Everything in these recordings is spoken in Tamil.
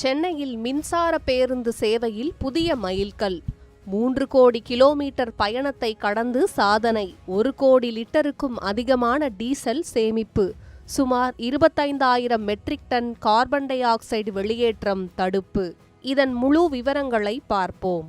சென்னையில் மின்சார பேருந்து சேவையில் புதிய மைல்கல். 3 கோடி கிலோமீட்டர் பயணத்தை கடந்து சாதனை. 1 கோடி லிட்டருக்கும் அதிகமான டீசல் சேமிப்பு. சுமார் 25,000 metric ton carbon dioxide வெளியேற்றம் தடுப்பு. இதன் முழு விவரங்களை பார்ப்போம்.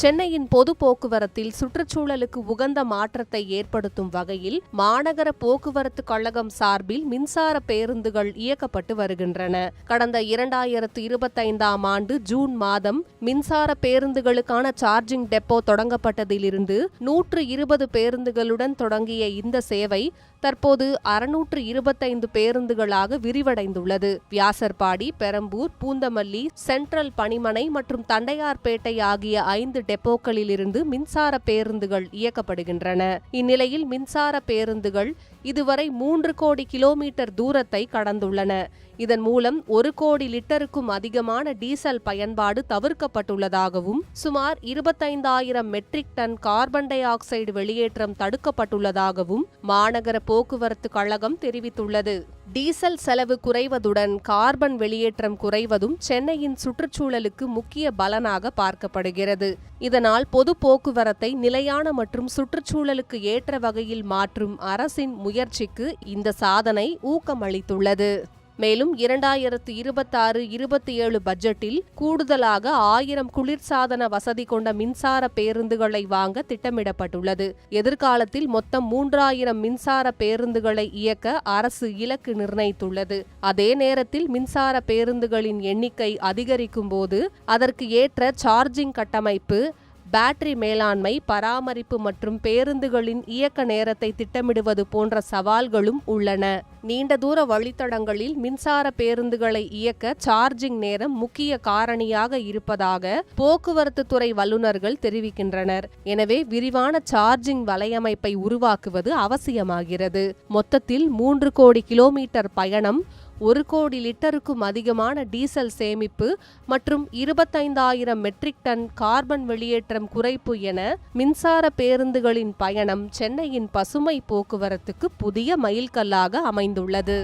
சென்னையின் பொது போக்குவரத்தில் சுற்றுச்சூழலுக்கு உகந்த மாற்றத்தை ஏற்படுத்தும் வகையில் மாநகர போக்குவரத்து கழகம் சார்பில் மின்சார பேருந்துகள் இயக்கப்பட்டு வருகின்றன. கடந்த 2025ஆம் ஆண்டு ஜூன் மாதம் மின்சார பேருந்துகளுக்கான சார்ஜிங் டெப்போ தொடங்கப்பட்டதிலிருந்து 120 பேருந்துகளுடன் தொடங்கிய இந்த சேவை தற்போது 625 பேருந்துகளாக விரிவடைந்துள்ளது. வியாசர்பாடி, பெரம்பூர், பூந்தமல்லி, சென்ட்ரல் பணிமனை மற்றும் தண்டையார்பேட்டை ஆகிய 5 டெப்போக்களிலிருந்து மின்சார பேருந்துகள் இயக்கப்படுகின்றன. இந்நிலையில் மின்சார பேருந்துகள் இதுவரை 3 கோடி கிலோமீட்டர் தூரத்தை கடந்துள்ளன. இதன் மூலம் 1 கோடி லிட்டருக்கும் அதிகமான டீசல் பயன்பாடு தவிர்க்கப்பட்டுள்ளதாகவும் சுமார் 25,000 metric ton carbon dioxide வெளியேற்றம் தடுக்கப்பட்டுள்ளதாகவும் மாநகர போக்குவரத்து கழகம் தெரிவித்துள்ளது. டீசல் செலவு குறைவதுடன் கார்பன் வெளியேற்றம் குறைவதும் சென்னையின் சுற்றுச்சூழலுக்கு முக்கிய பலனாக பார்க்கப்படுகிறது. இதனால் பொது போக்குவரத்தை நிலையான மற்றும் சுற்றுச்சூழலுக்கு ஏற்ற வகையில் மாற்றும் அரசின் முயற்சிக்கு இந்த சாதனை ஊக்கமளித்துள்ளது. மேலும் 2026-27 பட்ஜெட்டில் கூடுதலாக 1000 குளிர்சாதன வசதி கொண்ட மின்சார பேருந்துகளை வாங்க திட்டமிடப்பட்டுள்ளது. எதிர்காலத்தில் மொத்தம் 3000 மின்சார பேருந்துகளை இயக்க அரசு இலக்கு நிர்ணயித்துள்ளது. அதே நேரத்தில் மின்சார பேருந்துகளின் எண்ணிக்கை அதிகரிக்கும் போது அதற்கு ஏற்ற சார்ஜிங் கட்டமைப்பு, பேட்டரி மேலாண்மை, பராமரிப்பு மற்றும் பேருந்துகளின் இயக்க நேரத்தை திட்டமிடுவது போன்ற சவால்களும் உள்ளன. நீண்ட தூர வழித்தடங்களில் மின்சார பேருந்துகளை இயக்க சார்ஜிங் நேரம் முக்கிய காரணியாக இருப்பதாக போக்குவரத்து துறை வல்லுநர்கள் தெரிவிக்கின்றனர். எனவே விரிவான சார்ஜிங் வலையமைப்பை உருவாக்குவது அவசியமாகிறது. மொத்தத்தில் 3 கோடி கிலோமீட்டர் பயணம், 1 கோடி லிட்டருக்கும் அதிகமான டீசல் சேமிப்பு மற்றும் 25,000 மெட்ரிக் டன் கார்பன் வெளியேற்றம் குறைப்பு என மின்சார பேருந்துகளின் பயணம் சென்னையின் பசுமை போக்குவரத்துக்கு புதிய மைல்கல்லாக அமைந்துள்ளது.